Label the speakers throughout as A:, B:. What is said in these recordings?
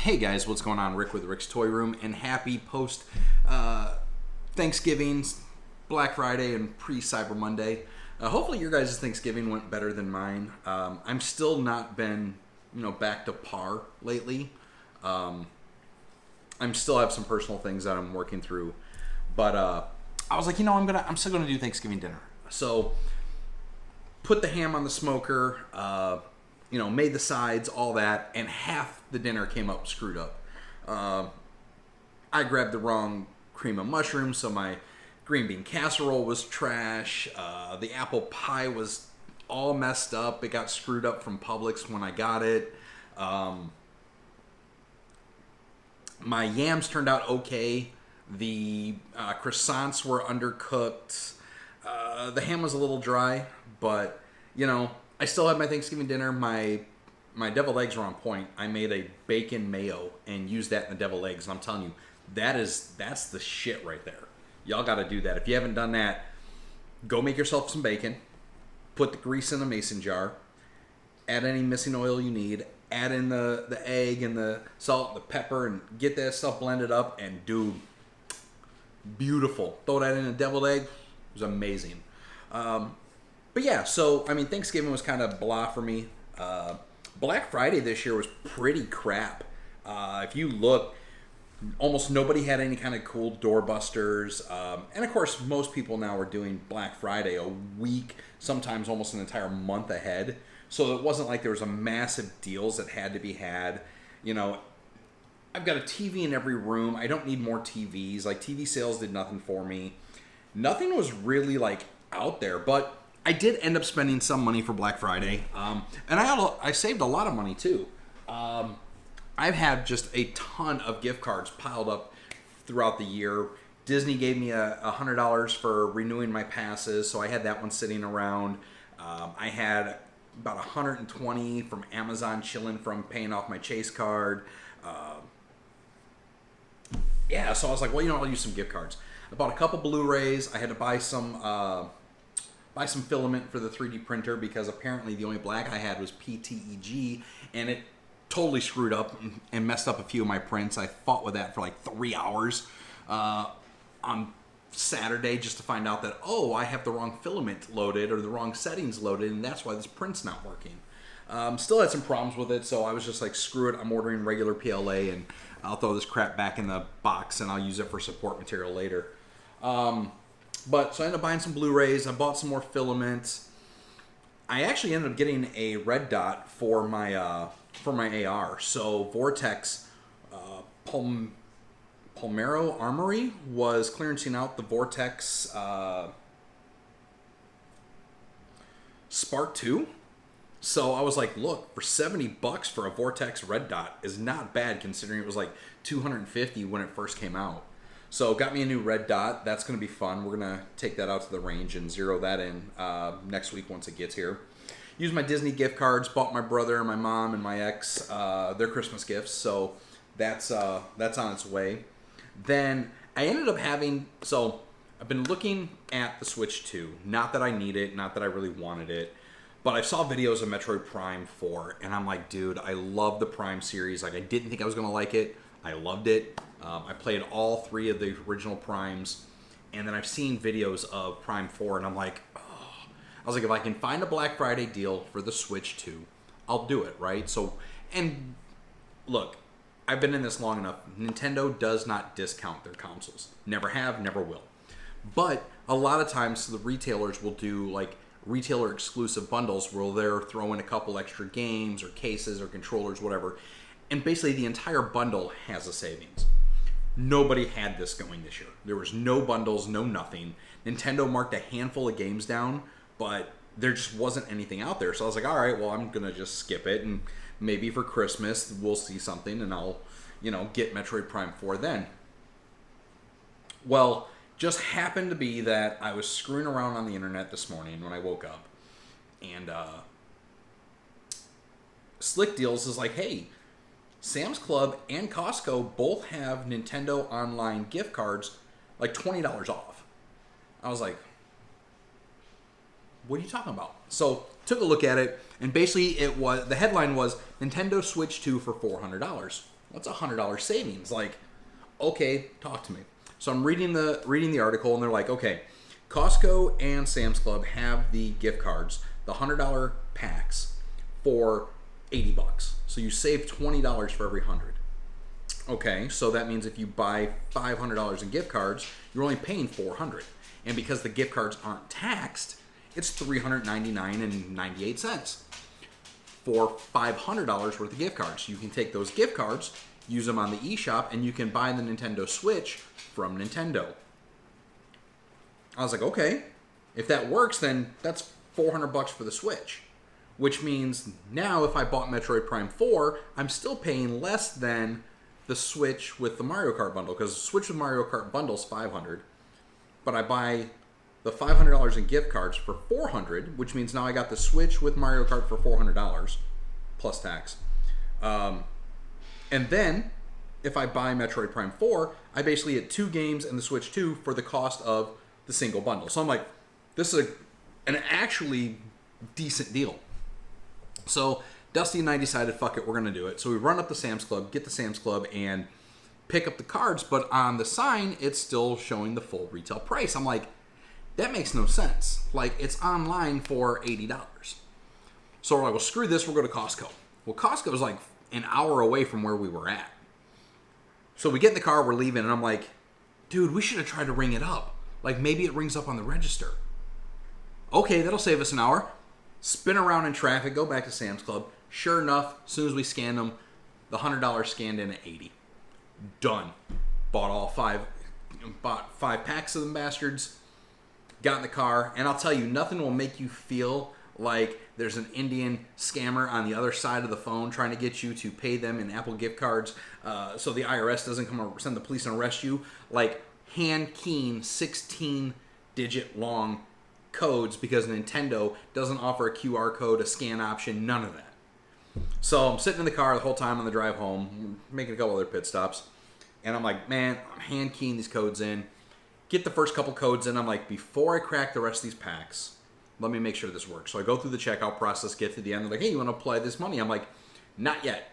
A: Hey guys, what's going on? Rick with Rick's Toy Room, and happy post Thanksgiving, Black Friday, and pre-Cyber Monday. Hopefully your guys' Thanksgiving went better than mine. I'm still not been, back to par lately. I'm still have some personal things that I'm working through, but I was like, I'm still gonna do Thanksgiving dinner. So put the ham on the smoker. Made the sides, all that, and half the dinner came up screwed up. I grabbed the wrong cream of mushroom, so my green bean casserole was trash. The apple pie was all messed up. It got screwed up from Publix when I got it. My yams turned out okay. The croissants were undercooked. The ham was a little dry, but, I still had my Thanksgiving dinner. My deviled eggs were on point. I made a bacon mayo and used that in the deviled eggs. And I'm telling you, that's the shit right there. Y'all got to do that. If you haven't done that, go make yourself some bacon. Put the grease in a mason jar. Add any missing oil you need. Add in the egg and the salt, the pepper, and get that stuff blended up. And dude, beautiful. Throw that in a deviled egg. It was amazing. But yeah, so, Thanksgiving was kind of blah for me. Black Friday this year was pretty crap. If you look, almost nobody had any kind of cool doorbusters. And of course, most people now are doing Black Friday a week, sometimes almost an entire month ahead. So it wasn't like there was a massive deals that had to be had. I've got a TV in every room. I don't need more TVs. Like, TV sales did nothing for me. Nothing was really, out there, but I did end up spending some money for Black Friday, and I saved a lot of money too. I've had just a ton of gift cards piled up throughout the year. Disney gave me $100 for renewing my passes, so I had that one sitting around. I had about $120 from Amazon chilling from paying off my Chase card. So I was like, I'll use some gift cards. I bought a couple Blu-rays. I had to buy some filament for the 3D printer because apparently the only black I had was PTEG, and it totally screwed up and messed up a few of my prints. I fought with that for 3 hours on Saturday just to find out that, I have the wrong filament loaded or the wrong settings loaded, and that's why this print's not working. Still had some problems with it, so I was just like, screw it, I'm ordering regular PLA, and I'll throw this crap back in the box, and I'll use it for support material later. So I ended up buying some Blu-rays. I bought some more filaments. I actually ended up getting a red dot for my AR. So Vortex Palmero Armory was clearancing out the Vortex Spark 2. So I was like, look, for $70 for a Vortex red dot is not bad considering it was like $250 when it first came out. So got me a new red dot. That's going to be fun. We're going to take that out to the range and zero that in next week once it gets here. Used my Disney gift cards. Bought my brother, my mom, and my ex their Christmas gifts. So that's on its way. Then I ended up I've been looking at the Switch 2. Not that I need it. Not that I really wanted it. But I saw videos of Metroid Prime 4. And I'm like, dude, I love the Prime series. I didn't think I was going to like it. I loved it. I played all 3 of the original Primes, and then I've seen videos of Prime 4, and I'm like, I was like, if I can find a Black Friday deal for the Switch 2, I'll do it, right? So, and look, I've been in this long enough. Nintendo does not discount their consoles. Never have, never will. But a lot of times the retailers will do retailer exclusive bundles where they'll throw in a couple extra games or cases or controllers, whatever. And basically the entire bundle has a savings. Nobody had this going this year. There was no bundles, no nothing. Nintendo marked a handful of games down, but there just wasn't anything out there. So I was like, all right, well, I'm going to just skip it. And maybe for Christmas, we'll see something and I'll, get Metroid Prime 4 then. Well, just happened to be that I was screwing around on the internet this morning when I woke up. And Slick Deals is like, hey, Sam's Club and Costco both have Nintendo Online gift cards, $20 off. I was like, what are you talking about? So took a look at it, and basically the headline was Nintendo Switch 2 for $400. What's $100 savings? Like, okay, talk to me. So I'm reading the article, and they're like, okay, Costco and Sam's Club have the gift cards, the $100 packs for $80. So you save $20 for every 100. Okay, so that means if you buy $500 in gift cards, you're only paying $400. And because the gift cards aren't taxed, it's $399.98 for $500 worth of gift cards. You can take those gift cards, use them on the eShop, and you can buy the Nintendo Switch from Nintendo. I was like, okay, if that works, then that's $400 for the Switch. Which means now if I bought Metroid Prime 4, I'm still paying less than the Switch with the Mario Kart bundle, because the Switch with Mario Kart bundle is $500, but I buy the $500 in gift cards for $400, which means now I got the Switch with Mario Kart for $400 plus tax. And then if I buy Metroid Prime 4, I basically get 2 games and the Switch 2 for the cost of the single bundle. So I'm like, this is an actually decent deal. So Dusty and I decided, fuck it, we're going to do it. So we run up to Sam's Club, get to Sam's Club, and pick up the cards, but on the sign, it's still showing the full retail price. I'm like, that makes no sense. Like, it's online for $80. So we're like, well, screw this, we'll go to Costco. Well, Costco was like an hour away from where we were at. So we get in the car, we're leaving, and I'm like, dude, we should have tried to ring it up. Like, maybe it rings up on the register. Okay, that'll save us an hour. Spin around in traffic, go back to Sam's Club. Sure enough, as soon as we scanned them, the $100 scanned in at $80. Done. Bought 5 packs of them bastards. Got in the car, and I'll tell you, nothing will make you feel like there's an Indian scammer on the other side of the phone trying to get you to pay them in Apple gift cards, so the IRS doesn't come send the police and arrest you. Like hand keying 16-digit long codes because Nintendo doesn't offer a QR code, a scan option, none of that. So I'm sitting in the car the whole time on the drive home, making a couple other pit stops, and I'm like, man, I'm hand keying these codes in. Get the first couple codes in. I'm like, before I crack the rest of these packs, let me make sure this works. So I go through the checkout process, get to the end. They're like, hey, you want to apply this money? I'm like, not yet.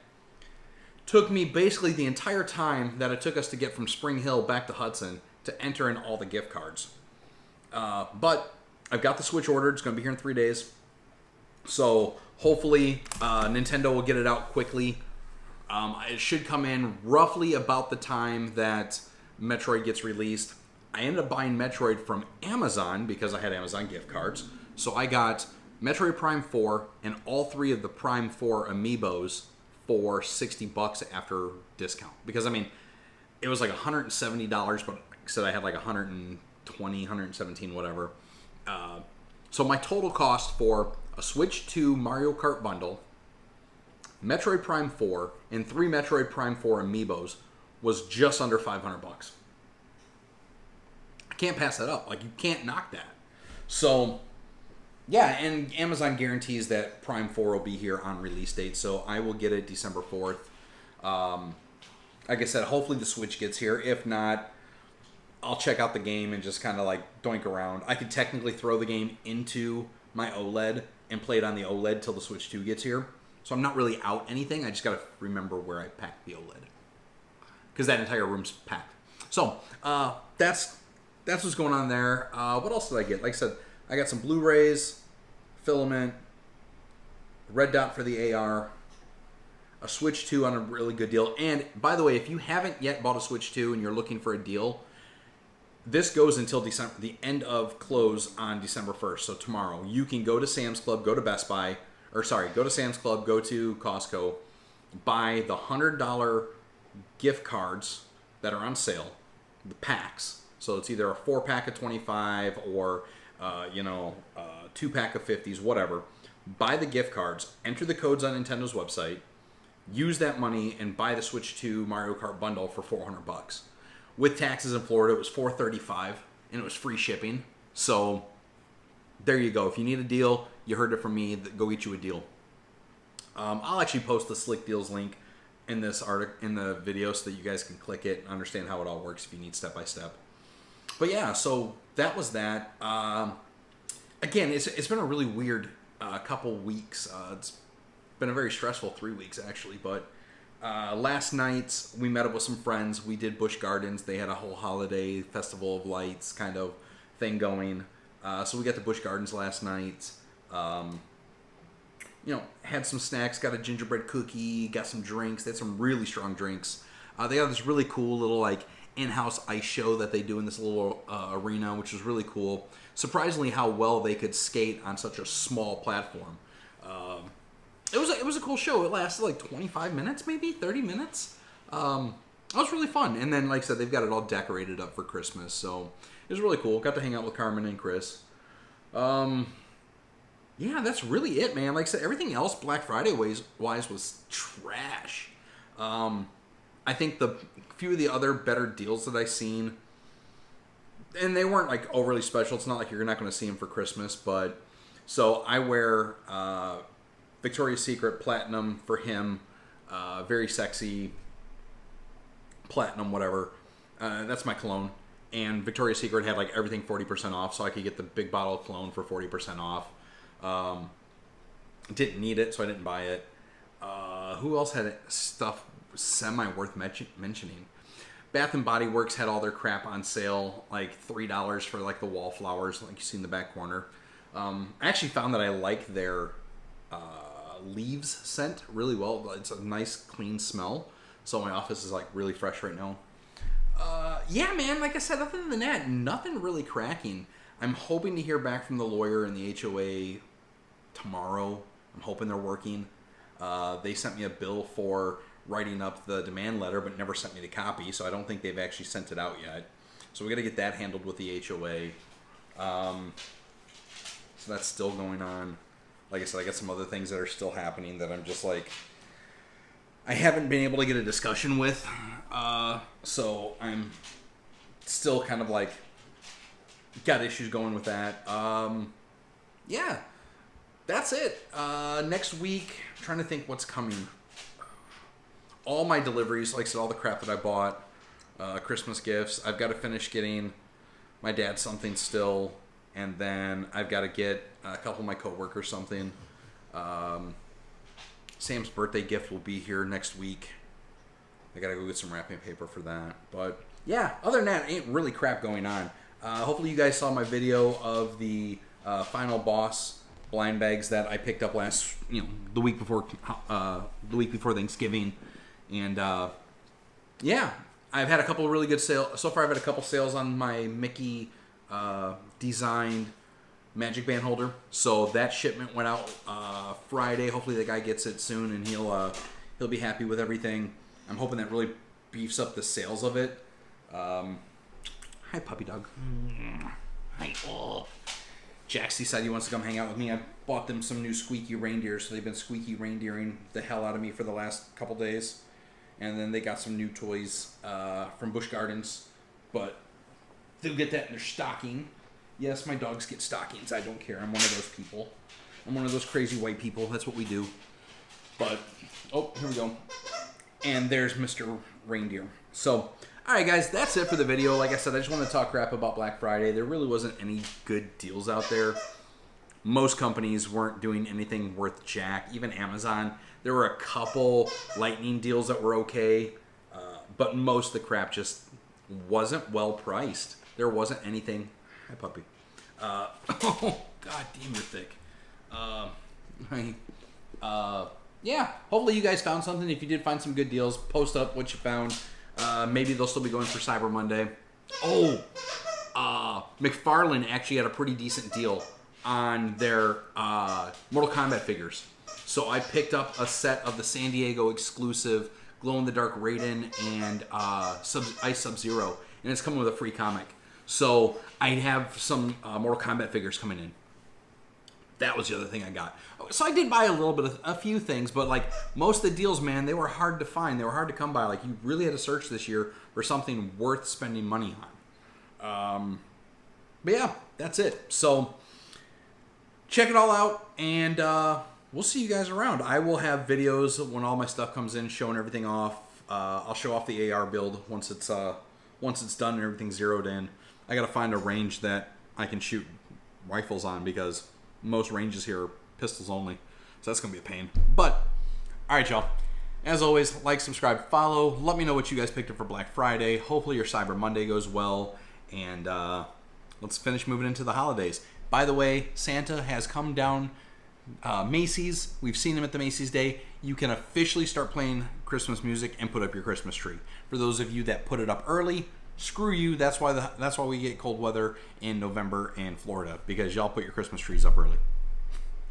A: Took me basically the entire time that it took us to get from Spring Hill back to Hudson to enter in all the gift cards. But I've got the Switch ordered. It's going to be here in 3 days. So hopefully Nintendo will get it out quickly. It should come in roughly about the time that Metroid gets released. I ended up buying Metroid from Amazon because I had Amazon gift cards. So I got Metroid Prime 4 and all 3 of the Prime 4 amiibos for $60 after discount. Because, I mean, it was like $170, but like I said, I had like $120, $117, whatever. So my total cost for a Switch 2 Mario Kart bundle, Metroid Prime 4, and 3 Metroid Prime 4 amiibos was just under $500. I can't pass that up. Like, you can't knock that. So, yeah, and Amazon guarantees that Prime 4 will be here on release date, so I will get it December 4th. Like I said, hopefully the Switch gets here. If not, I'll check out the game and just kind of like doink around. I could technically throw the game into my OLED and play it on the OLED till the Switch 2 gets here. So I'm not really out anything. I just got to remember where I packed the OLED. Because that entire room's packed. So, that's what's going on there. What else did I get? Like I said, I got some Blu-rays, filament, red dot for the AR, a Switch 2 on a really good deal. And, by the way, if you haven't yet bought a Switch 2 and you're looking for a deal, this goes until December, the end of close on December 1st. So tomorrow, you can go to Sam's Club, go to Best Buy, go to Sam's Club, go to Costco, buy the $100 gift cards that are on sale, the packs. So it's either a 4-pack of 25 or, 2-pack of 50s, whatever. Buy the gift cards, enter the codes on Nintendo's website, use that money, and buy the Switch 2 Mario Kart bundle for $400. With taxes in Florida, it was $435, and it was free shipping. So there you go. If you need a deal, you heard it from me. Go get you a deal. I'll actually post the Slick Deals link in this article, in the video, so that you guys can click it and understand how it all works if you need step by step. But yeah, so that was that. Again, it's been a really weird couple weeks. It's been a very stressful 3 weeks actually, but Last night, we met up with some friends. We did Busch Gardens. They had a whole holiday festival of lights kind of thing going. So we got to Busch Gardens last night. Had some snacks, got a gingerbread cookie, got some drinks. They had some really strong drinks. They got this really cool little in-house ice show that they do in this little arena, which was really cool. Surprisingly, how well they could skate on such a small platform. It was a cool show. It lasted like 25 minutes, maybe 30 minutes. It was really fun. And then, like I said, they've got it all decorated up for Christmas, so it was really cool. Got to hang out with Carmen and Chris. Yeah, that's really it, man. Like I said, everything else Black Friday wise was trash. I think the few of the other better deals that I seen, and they weren't like overly special. It's not like you're not going to see them for Christmas, but so I wear Victoria's Secret Platinum for him, very sexy platinum, whatever. That's my cologne. And Victoria's Secret had like everything 40% off, so I could get the big bottle of cologne for 40% off. Didn't need it, so I didn't buy it. Who else had stuff semi worth mentioning? Bath and Body Works had all their crap on sale, like $3 for like the wallflowers, like you see in the back corner. I actually found that I like their leaves scent really well. It's a nice clean smell, so my office is like really fresh right now. Yeah, man, like I said, other than that, nothing really cracking. I'm hoping to hear back from the lawyer and the HOA tomorrow. I'm hoping they're working. They sent me a bill for writing up the demand letter, but never sent me the copy, so I don't think they've actually sent it out yet. So we got to get that handled with the HOA. So that's still going on. Like I said, I got some other things that are still happening that I'm just like, I haven't been able to get a discussion with. So I'm still kind of like, got issues going with that. Yeah, that's it. Next week, I'm trying to think what's coming. All my deliveries, like I said, all the crap that I bought, Christmas gifts. I've got to finish getting my dad something still, and then I've got to get a couple of my coworkers something. Sam's birthday gift will be here next week. I got to go get some wrapping paper for that. But yeah, other than that, ain't really crap going on. Hopefully you guys saw my video of the Final Boss blind bags that I picked up the week before Thanksgiving, and yeah, I've had a couple of really good sales so far. I've had a couple sales on my Mickey designed Magic Band holder, so that shipment went out Friday. Hopefully the guy gets it soon, and he'll be happy with everything. I'm hoping that really beefs up the sales of it. Hi, puppy dog. Hi. Oh. Jax decided he wants to come hang out with me. I bought them some new squeaky reindeers, so they've been squeaky reindeering the hell out of me for the last couple days. And then they got some new toys from Busch Gardens, but they'll get that in their stocking. Yes, my dogs get stockings. I don't care. I'm one of those people. I'm one of those crazy white people. That's what we do. But, oh, here we go. And there's Mr. Reindeer. So, alright guys, that's it for the video. Like I said, I just want to talk crap about Black Friday. There really wasn't any good deals out there. Most companies weren't doing anything worth jack. Even Amazon. There were a couple lightning deals that were okay. But most of the crap just wasn't well priced. There wasn't anything... Hi, puppy. Oh, god damn, you're thick. Yeah, hopefully you guys found something. If you did find some good deals, post up what you found. Maybe they'll still be going for Cyber Monday. Oh, McFarlane actually had a pretty decent deal on their Mortal Kombat figures. So I picked up a set of the San Diego exclusive glow-in-the-dark Raiden and Ice Sub-Zero, and it's coming with a free comic. So I have some Mortal Kombat figures coming in. That was the other thing I got. So I did buy a few things, but like most of the deals, man, they were hard to find. They were hard to come by. Like you really had to search this year for something worth spending money on. But yeah, that's it. So check it all out, and we'll see you guys around. I will have videos when all my stuff comes in, showing everything off. I'll show off the AR build once it's done and everything's zeroed in. I gotta find a range that I can shoot rifles on because most ranges here are pistols only. So that's gonna be a pain. But, alright y'all. As always, like, subscribe, follow. Let me know what you guys picked up for Black Friday. Hopefully your Cyber Monday goes well. And let's finish moving into the holidays. By the way, Santa has come down Macy's. We've seen him at the Macy's Day. You can officially start playing Christmas music and put up your Christmas tree. For those of you that put it up early, screw you. That's why we get cold weather in November in Florida, because y'all put your Christmas trees up early.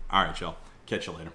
A: All right, y'all. Catch you later.